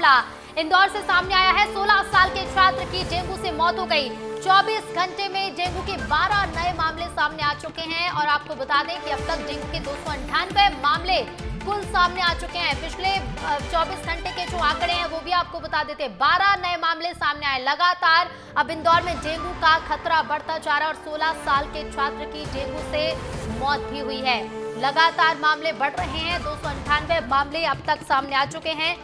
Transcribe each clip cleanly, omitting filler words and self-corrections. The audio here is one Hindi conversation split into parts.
मामला इंदौर से सामने आया है। 16 साल के छात्र की डेंगू से मौत हो गई। 24 घंटे में डेंगू के 12 नए मामले सामने आ चुके हैं और आपको बता दें कि अब तक डेंगू के 298 मामले कुल सामने आ चुके हैं। पिछले 24 घंटे के जो आंकड़े हैं वो भी आपको बता देते हैं। 12 नए मामले सामने आए। लगातार अब इंदौर में डेंगू का खतरा बढ़ता जा रहा है और 16 साल के छात्र की डेंगू से मौत भी हुई है। लगातार मामले बढ़ रहे हैं। 298 मामले अब तक सामने आ चुके हैं,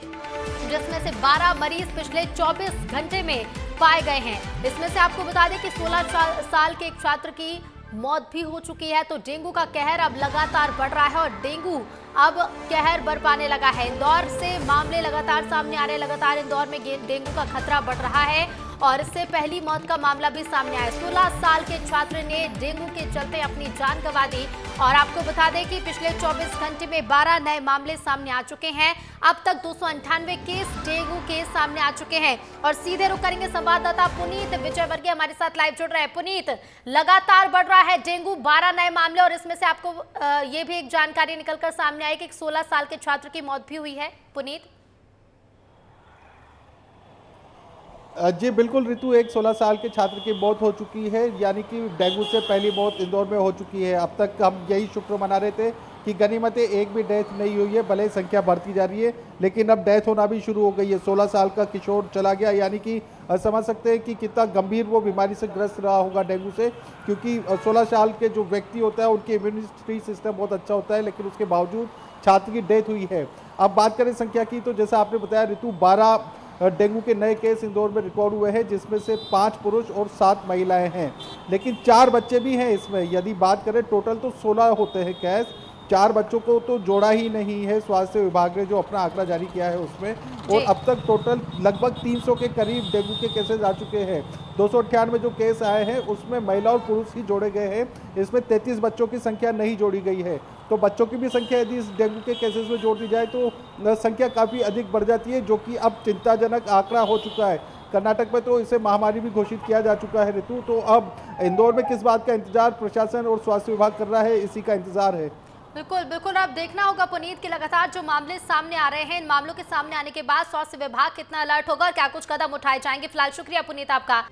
जिसमें से 12 मरीज पिछले 24 घंटे में पाए गए हैं। इसमें से आपको बता दें कि 16 साल के एक छात्र की मौत भी हो चुकी है। तो डेंगू का कहर अब लगातार बढ़ रहा है और डेंगू अब कहर बरपाने लगा है। इंदौर से मामले लगातार सामने आ रहे हैं। लगातार इंदौर में डेंगू का खतरा बढ़ रहा है और इससे पहली मौत का मामला भी सामने आया। 16 साल के छात्र ने डेंगू के चलते अपनी जान गंवा दी और आपको बता दें कि पिछले 24 घंटे में 12 नए मामले सामने आ चुके हैं। अब तक 298 केस डेंगू के सामने आ चुके हैं। और सीधे रुक करेंगे संवाददाता पुनीत विजयवर्गीय हमारे साथ लाइव जुड़ रहे हैं। पुनीत, लगातार बढ़ रहा है डेंगू, 12 नए मामले और इसमें से आपको ये भी एक जानकारी निकलकर सामने आई कि 16 साल के छात्र की मौत भी हुई है। पुनीत जी बिल्कुल ऋतु, एक 16 साल के छात्र की मौत हो चुकी है, यानी कि डेंगू से पहली मौत इंदौर में हो चुकी है। अब तक हम यही शुक्र मना रहे थे कि गनीमत एक भी डेथ नहीं हुई है, भले संख्या बढ़ती जा रही है, लेकिन अब डेथ होना भी शुरू हो गई है। 16 साल का किशोर चला गया, यानी कि समझ सकते हैं कि कितना गंभीर वो बीमारी से ग्रस्त रहा होगा डेंगू से, क्योंकि 16 साल के जो व्यक्ति होता है उनकी इम्यूनिटी सिस्टम बहुत अच्छा होता है, लेकिन उसके बावजूद छात्र की डेथ हुई है। अब बात करें संख्या की, तो जैसा आपने बताया ऋतु, 12 डेंगू के नए केस इंदौर में रिकॉर्ड हुए हैं, जिसमें से 5 पुरुष और 7 महिलाएं हैं, लेकिन 4 बच्चे भी हैं इसमें। यदि बात करें टोटल तो 16 होते हैं केस। 4 बच्चों को तो जोड़ा ही नहीं है स्वास्थ्य विभाग ने जो अपना आंकड़ा जारी किया है उसमें। और अब तक टोटल लगभग 300 के करीब डेंगू के केसेस आ चुके हैं। 298 जो केस आए हैं उसमें महिला और पुरुष ही जोड़े गए हैं। इसमें 33 बच्चों की संख्या नहीं जोड़ी गई है। तो बच्चों की भी संख्या यदि इस डेंगू के केसेस में जोड़ दी जाए तो संख्या काफ़ी अधिक बढ़ जाती है, जो कि अब चिंताजनक आंकड़ा हो चुका है। कर्नाटक में तो इसे महामारी भी घोषित किया जा चुका है ऋतु। तो अब इंदौर में किस बात का इंतजार प्रशासन और स्वास्थ्य विभाग कर रहा है, इसी का इंतजार है। बिल्कुल बिल्कुल, अब देखना होगा पुनीत कि लगातार जो मामले सामने आ रहे हैं, इन मामलों के सामने आने के बाद स्वास्थ्य विभाग कितना अलर्ट होगा और क्या कुछ कदम उठाए जाएंगे। फिलहाल शुक्रिया पुनीत आपका।